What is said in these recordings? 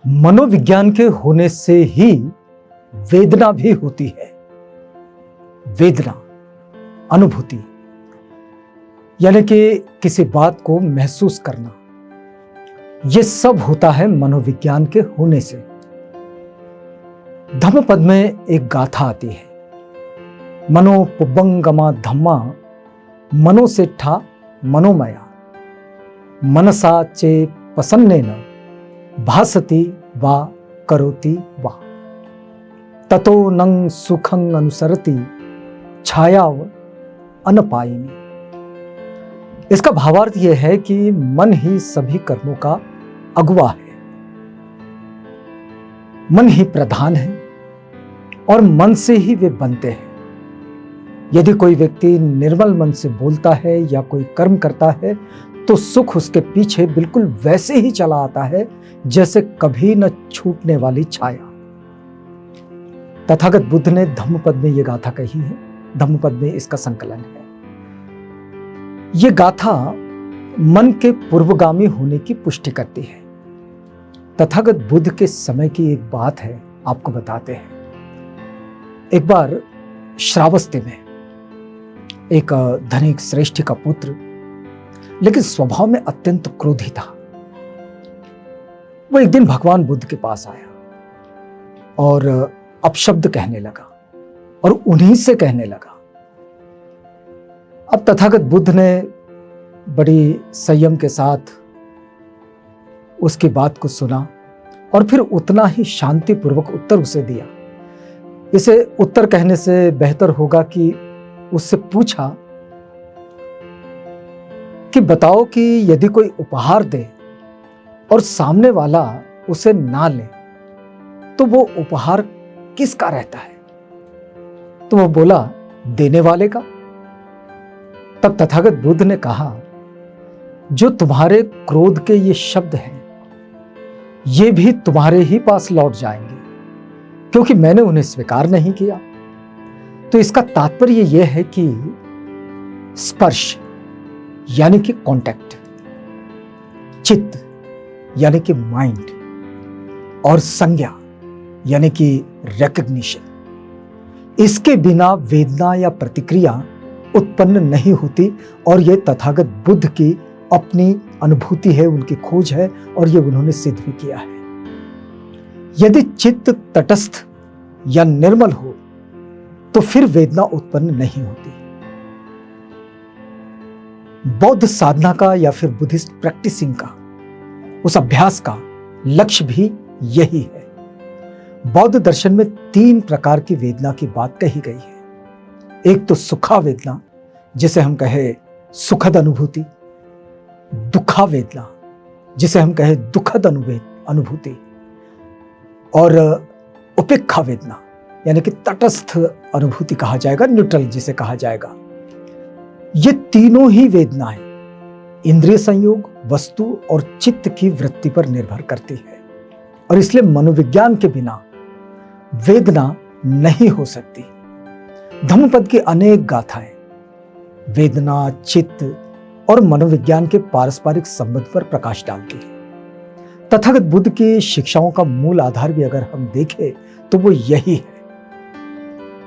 मनोविज्ञान के होने से ही वेदना भी होती है। वेदना, अनुभूति, यानी कि किसी बात को महसूस करना, यह सब होता है मनोविज्ञान के होने से। धम्मपद में एक गाथा आती है, मनो पुब्बंगमा धम्मा मनोसेठा मनोमया मनसा चे प्रसन्नेन भासति वा करोति वा ततो नंग सुखं अनुसरति छायाव अनपायिनी। इसका भावार्थ यह है कि मन ही सभी कर्मों का अगुवा है, मन ही प्रधान है और मन से ही वे बनते हैं। यदि कोई व्यक्ति निर्मल मन से बोलता है या कोई कर्म करता है तो सुख उसके पीछे बिल्कुल वैसे ही चला आता है जैसे कभी न छूटने वाली छाया। तथागत बुद्ध ने धम्मपद में यह गाथा कही है, धम्मपद में इसका संकलन है। यह गाथा मन के पूर्वगामी होने की पुष्टि करती है। तथागत बुद्ध के समय की एक बात है, आपको बताते हैं। एक बार श्रावस्ती में एक धनिक श्रेष्ठी का पुत्र, लेकिन स्वभाव में अत्यंत क्रोधी था, वो एक दिन भगवान बुद्ध के पास आया और अपशब्द कहने लगा और उन्हीं से कहने लगा। अब तथागत बुद्ध ने बड़ी संयम के साथ उसकी बात को सुना और फिर उतना ही शांतिपूर्वक उत्तर उसे दिया। इसे उत्तर कहने से बेहतर होगा कि उससे पूछा कि बताओ कि यदि कोई उपहार दे और सामने वाला उसे ना ले तो वो उपहार किसका रहता है? तो वो बोला, देने वाले का। तब तथागत बुद्ध ने कहा, जो तुम्हारे क्रोध के ये शब्द हैं ये भी तुम्हारे ही पास लौट जाएंगे, क्योंकि मैंने उन्हें स्वीकार नहीं किया। तो इसका तात्पर्य यह है कि स्पर्श यानी कि कांटेक्ट, चित्त यानी कि माइंड और संज्ञा यानी कि रिकग्निशन, इसके बिना वेदना या प्रतिक्रिया उत्पन्न नहीं होती। और यह तथागत बुद्ध की अपनी अनुभूति है, उनकी खोज है और यह उन्होंने सिद्ध भी किया है। यदि चित्त तटस्थ या निर्मल हो तो फिर वेदना उत्पन्न नहीं होती। बौद्ध साधना का या फिर बुद्धिस्ट प्रैक्टिसिंग का, उस अभ्यास का लक्ष्य भी यही है। बौद्ध दर्शन में 3 प्रकार की वेदना की बात कही गई है। एक तो सुखा वेदना, जिसे हम कहे सुखद अनुभूति, दुखा वेदना, जिसे हम कहे दुखद अनुभूति, और उपेक्षा वेदना यानी कि तटस्थ अनुभूति कहा जाएगा, न्यूट्रल जिसे कहा जाएगा। ये तीनों ही वेदनाएं इंद्रिय संयोग, वस्तु और चित्त की वृत्ति पर निर्भर करती है और इसलिए मनोविज्ञान के बिना वेदना नहीं हो सकती। धम्मपद की अनेक गाथाएं वेदना, चित्त और मनोविज्ञान के पारस्परिक संबंध पर प्रकाश डालती है। तथागत बुद्ध की शिक्षाओं का मूल आधार भी अगर हम देखें तो वो यही है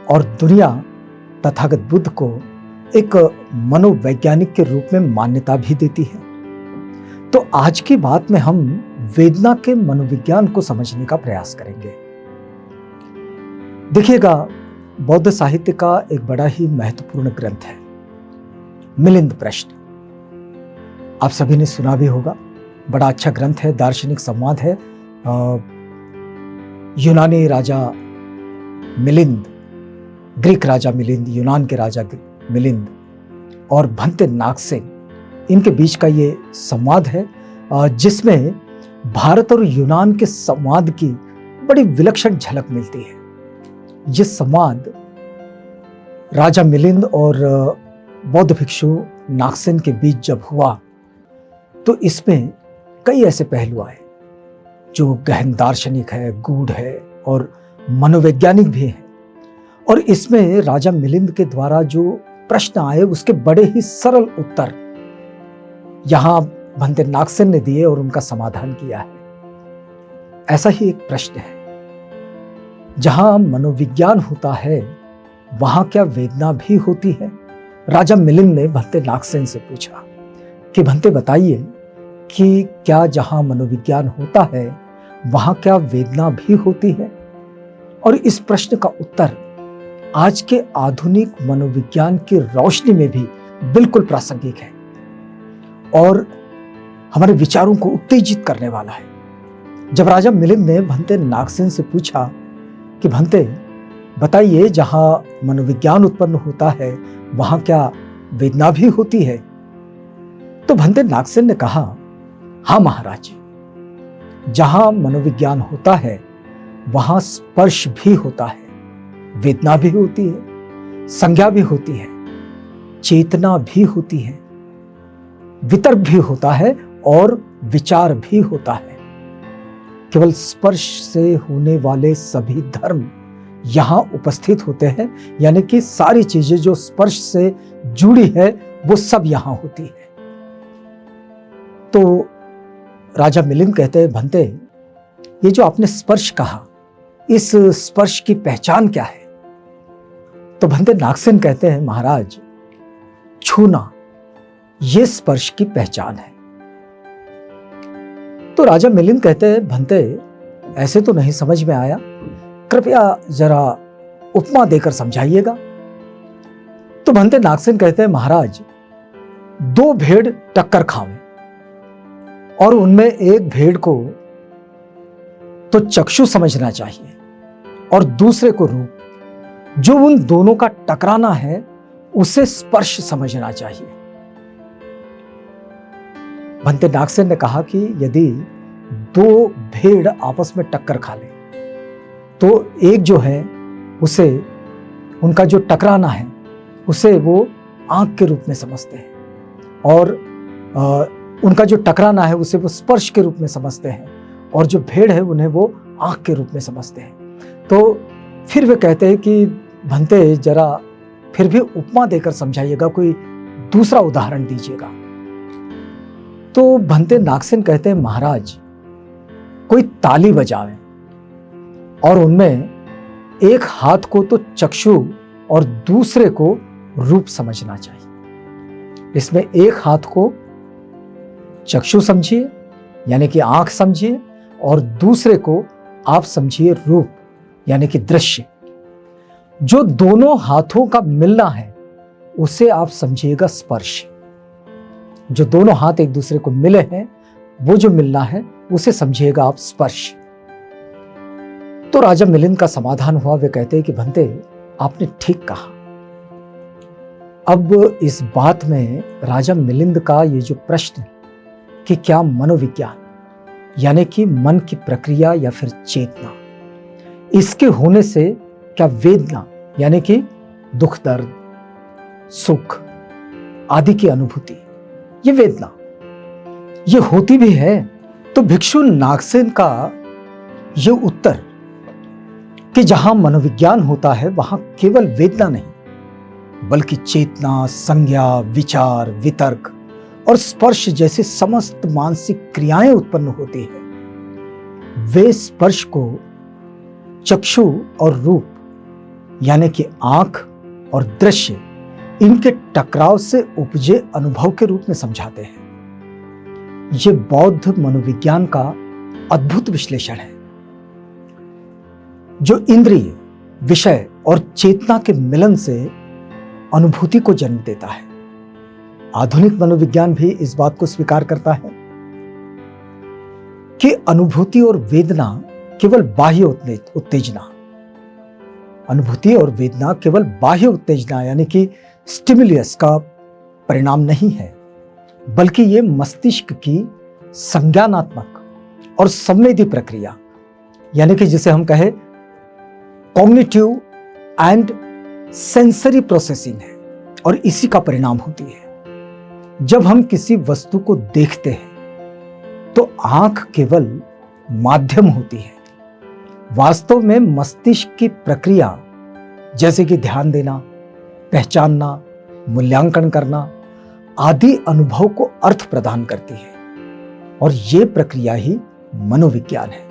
और दुनिया तथागत बुद्ध को एक मनोवैज्ञानिक के रूप में मान्यता भी देती है। तो आज की बात में हम वेदना के मनोविज्ञान को समझने का प्रयास करेंगे। देखिएगा, बौद्ध साहित्य का एक बड़ा ही महत्वपूर्ण ग्रंथ है मिलिंद प्रश्न। आप सभी ने सुना भी होगा, बड़ा अच्छा ग्रंथ है, दार्शनिक संवाद है। यूनानी राजा मिलिंद, ग्रीक राजा मिलिंद, यूनान के राजा मिलिंद और भंते नागसेन, इनके बीच का ये संवाद है जिसमें भारत और यूनान के संवाद की बड़ी विलक्षण झलक मिलती है। ये संवाद राजा मिलिंद और बौद्ध भिक्षु नागसेन के बीच जब हुआ तो इसमें कई ऐसे पहलू आए जो गहन दार्शनिक है, गूढ़ है और मनोवैज्ञानिक भी है। और इसमें राजा मिलिंद के द्वारा जो प्रश्न आए उसके बड़े ही सरल उत्तर यहाँ भंते नागसेन ने दिए और उनका समाधान किया है। ऐसा ही एक प्रश्न है, जहां मनोविज्ञान होता है वहां क्या वेदना भी होती है? राजा मिलिंद ने भंते नागसेन से पूछा कि भंते बताइए कि क्या जहां मनोविज्ञान होता है वहां क्या वेदना भी होती है? और इस प्रश्न का उत्तर आज के आधुनिक मनोविज्ञान की रोशनी में भी बिल्कुल प्रासंगिक है और हमारे विचारों को उत्तेजित करने वाला है। जब राजा मिलिंद ने भंते नागसेन से पूछा कि भंते बताइए, जहां मनोविज्ञान उत्पन्न होता है वहां क्या वेदना भी होती है? तो भंते नागसेन ने कहा, हाँ महाराज, जहां मनोविज्ञान होता है वहां स्पर्श भी होता है, वेदना भी होती है, संज्ञा भी होती है, चेतना भी होती है, वितर्क भी होता है और विचार भी होता है। केवल स्पर्श से होने वाले सभी धर्म यहां उपस्थित होते हैं, यानी कि सारी चीजें जो स्पर्श से जुड़ी है वो सब यहां होती है। तो राजा मिलिंद कहते हैं, भंते ये जो आपने स्पर्श कहा, इस स्पर्श की पहचान क्या है? तो भंते नागसेन कहते हैं, महाराज छूना ये स्पर्श की पहचान है। तो राजा मिलिंद कहते हैं, भंते ऐसे तो नहीं समझ में आया, कृपया जरा उपमा देकर समझाइएगा। तो भंते नागसेन कहते हैं, महाराज दो भेड़ टक्कर खावें और उनमें एक भेड़ को तो चक्षु समझना चाहिए और दूसरे को रूप। जो उन दोनों का टकराना है उसे स्पर्श समझना चाहिए। भंते नागसेन ने कहा कि यदि दो भेड़ आपस में टक्कर खा ले तो एक जो है उसे, उनका जो टकराना है उसे वो आंख के रूप में समझते हैं और उनका जो टकराना है उसे वो स्पर्श के रूप में समझते हैं और जो भेड़ है उन्हें वो आंख के रूप में समझते हैं। तो फिर वे कहते हैं कि भंते जरा फिर भी उपमा देकर समझाइएगा, कोई दूसरा उदाहरण दीजिएगा। तो भंते नागसेन कहते हैं, महाराज कोई ताली बजावे और उनमें एक हाथ को तो चक्षु और दूसरे को रूप समझना चाहिए। इसमें एक हाथ को चक्षु समझिए यानी कि आंख समझिए और दूसरे को आप समझिए रूप यानी कि दृश्य। जो दोनों हाथों का मिलना है उसे आप समझिएगा स्पर्श। जो दोनों हाथ एक दूसरे को मिले हैं वो जो मिलना है उसे समझिएगा आप स्पर्श। तो राजा मिलिंद का समाधान हुआ। वे कहते हैं कि भंते आपने ठीक कहा। अब इस बात में राजा मिलिंद का ये जो प्रश्न कि क्या मनोविज्ञान यानी कि मन की प्रक्रिया या फिर चेतना, इसके होने से क्या वेदना यानी कि दुख, दर्द, सुख आदि की अनुभूति, ये वेदना ये होती भी है? तो भिक्षु नागसेन का ये उत्तर कि जहां मनोविज्ञान होता है वहां केवल वेदना नहीं बल्कि चेतना, संज्ञा, विचार, वितर्क और स्पर्श जैसे समस्त मानसिक क्रियाएं उत्पन्न होती है। वे स्पर्श को चक्षु और रूप यानी कि आंख और दृश्य, इनके टकराव से उपजे अनुभव के रूप में समझाते हैं। ये बौद्ध मनोविज्ञान का अद्भुत विश्लेषण है जो इंद्रिय, विषय और चेतना के मिलन से अनुभूति को जन्म देता है। आधुनिक मनोविज्ञान भी इस बात को स्वीकार करता है कि अनुभूति और वेदना केवल बाह्य उत्तेजना, अनुभूति और वेदना केवल बाह्य उत्तेजना यानी कि स्टिमुलस का परिणाम नहीं है, बल्कि ये मस्तिष्क की संज्ञानात्मक और संवेदी प्रक्रिया यानी कि जिसे हम कहें कॉग्निटिव एंड सेंसरी प्रोसेसिंग है और इसी का परिणाम होती है। जब हम किसी वस्तु को देखते हैं तो आंख केवल माध्यम होती है। वास्तव में मस्तिष्क की प्रक्रिया जैसे कि ध्यान देना, पहचानना, मूल्यांकन करना आदि अनुभव को अर्थ प्रदान करती है और ये प्रक्रिया ही मनोविज्ञान है।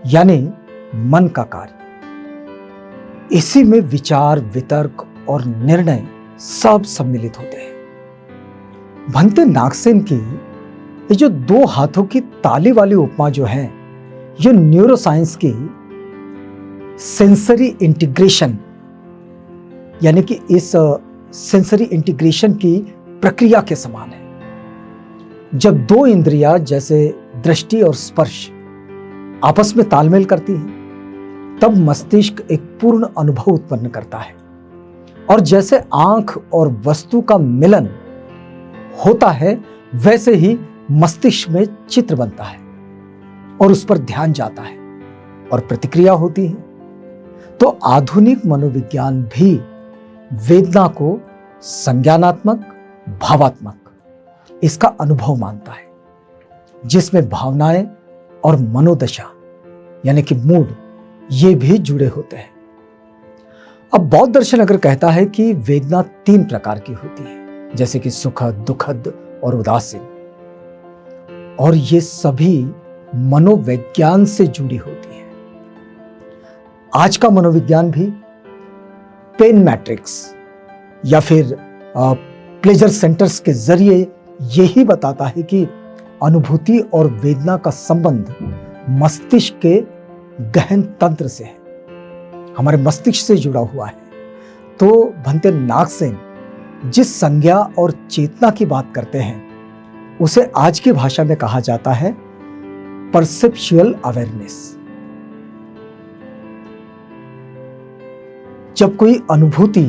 यानी मन का कार्य। इसी में विचार, वितर्क और निर्णय सब सम्मिलित होते हैं। भंते नागसेन की ये जो दो हाथों की ताली वाली उपमा जो है, ये न्यूरोसाइंस की सेंसरी इंटीग्रेशन यानी कि इस सेंसरी इंटीग्रेशन की प्रक्रिया के समान है। जब दो इंद्रियां जैसे दृष्टि और स्पर्श आपस में तालमेल करती हैं, तब मस्तिष्क एक पूर्ण अनुभव उत्पन्न करता है। और जैसे आंख और वस्तु का मिलन होता है, वैसे ही मस्तिष्क में चित्र बनता है और उस पर ध्यान जाता है और प्रतिक्रिया होती है। तो आधुनिक मनोविज्ञान भी वेदना को संज्ञानात्मक, भावात्मक इसका अनुभव मानता है, जिसमें भावनाएं और मनोदशा यानी कि मूड ये भी जुड़े होते हैं। अब बौद्ध दर्शन अगर कहता है कि वेदना 3 प्रकार की होती है, जैसे कि सुखद, दुखद और उदासीन, और ये सभी मनोविज्ञान से जुड़ी होती है। आज का मनोविज्ञान भी पेन मैट्रिक्स या फिर प्लेजर सेंटर्स के जरिए यही बताता है कि अनुभूति और वेदना का संबंध मस्तिष्क के गहन तंत्र से है, हमारे मस्तिष्क से जुड़ा हुआ है। तो भंते नागसेन जिस संज्ञा और चेतना की बात करते हैं, उसे आज की भाषा में कहा जाता है परसेप्चुअल अवेयरनेस। जब कोई अनुभूति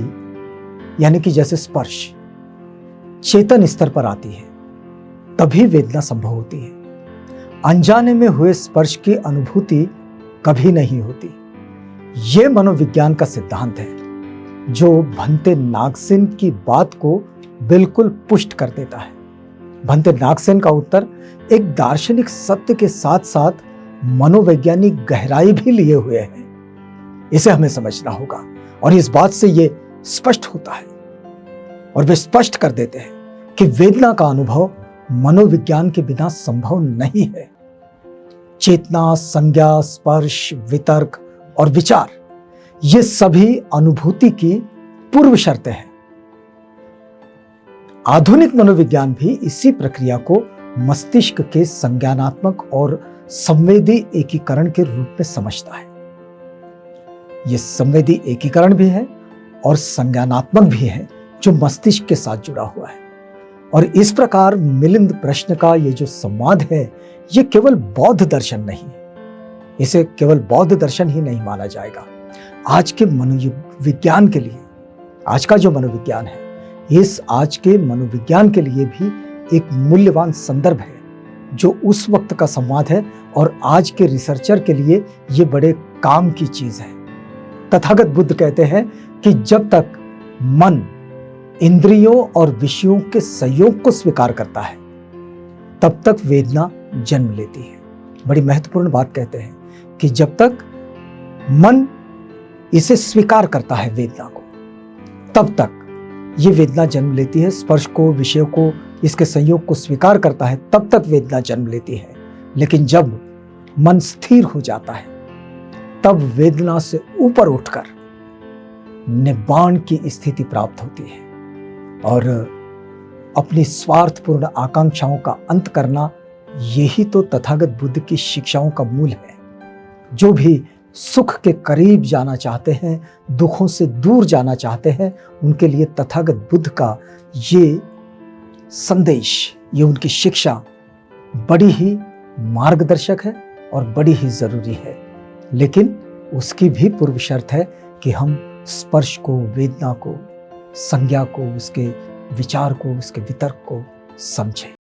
यानी कि जैसे स्पर्श चेतन स्तर पर आती है, तभी वेदना संभव होती है। अनजाने में हुए स्पर्श की अनुभूति कभी नहीं होती। यह मनोविज्ञान का सिद्धांत है जो भंते नागसेन की बात को बिल्कुल पुष्ट कर देता है। भंते नागसेन का उत्तर एक दार्शनिक सत्य के साथ साथ मनोवैज्ञानिक गहराई भी लिए हुए है। इसे हमें समझना होगा और इस बात से यह स्पष्ट होता है और वे स्पष्ट कर देते हैं कि वेदना का अनुभव मनोविज्ञान के बिना संभव नहीं है। चेतना, संज्ञा, स्पर्श, वितर्क और विचार ये सभी अनुभूति की पूर्व शर्तें हैं। आधुनिक मनोविज्ञान भी इसी प्रक्रिया को मस्तिष्क के संज्ञानात्मक और संवेदी एकीकरण के रूप में समझता है। यह संवेदी एकीकरण भी है और संज्ञानात्मक भी है जो मस्तिष्क के साथ जुड़ा हुआ है। और इस प्रकार मिलिंद प्रश्न का ये जो संवाद है, ये केवल बौद्ध दर्शन नहीं है, इसे केवल बौद्ध दर्शन ही नहीं माना जाएगा। आज के मनोविज्ञान के लिए, आज का जो मनोविज्ञान है, इस आज के मनोविज्ञान के लिए भी एक मूल्यवान संदर्भ है जो उस वक्त का संवाद है और आज के रिसर्चर के लिए ये बड़े काम की चीज है। तथागत बुद्ध कहते हैं कि जब तक मन इंद्रियों और विषयों के संयोग को स्वीकार करता है, तब तक वेदना जन्म लेती है। बड़ी महत्वपूर्ण बात कहते हैं कि जब तक मन इसे स्वीकार करता है वेदना को, तब तक ये वेदना जन्म लेती है। स्पर्श को, विषयों को, इसके संयोग को स्वीकार करता है, तब तक वेदना जन्म लेती है। लेकिन जब मन स्थिर हो जाता है, तब वेदना से ऊपर उठकर निब्बाण की स्थिति प्राप्त होती है और अपनी स्वार्थपूर्ण आकांक्षाओं का अंत करना, यही तो तथागत बुद्ध की शिक्षाओं का मूल है। जो भी सुख के करीब जाना चाहते हैं, दुखों से दूर जाना चाहते हैं, उनके लिए तथागत बुद्ध का ये संदेश, ये उनकी शिक्षा बड़ी ही मार्गदर्शक है और बड़ी ही जरूरी है। लेकिन उसकी भी पूर्व शर्त है कि हम स्पर्श को, वेदना को, संज्ञा को, उसके विचार को, उसके वितर्क को समझें।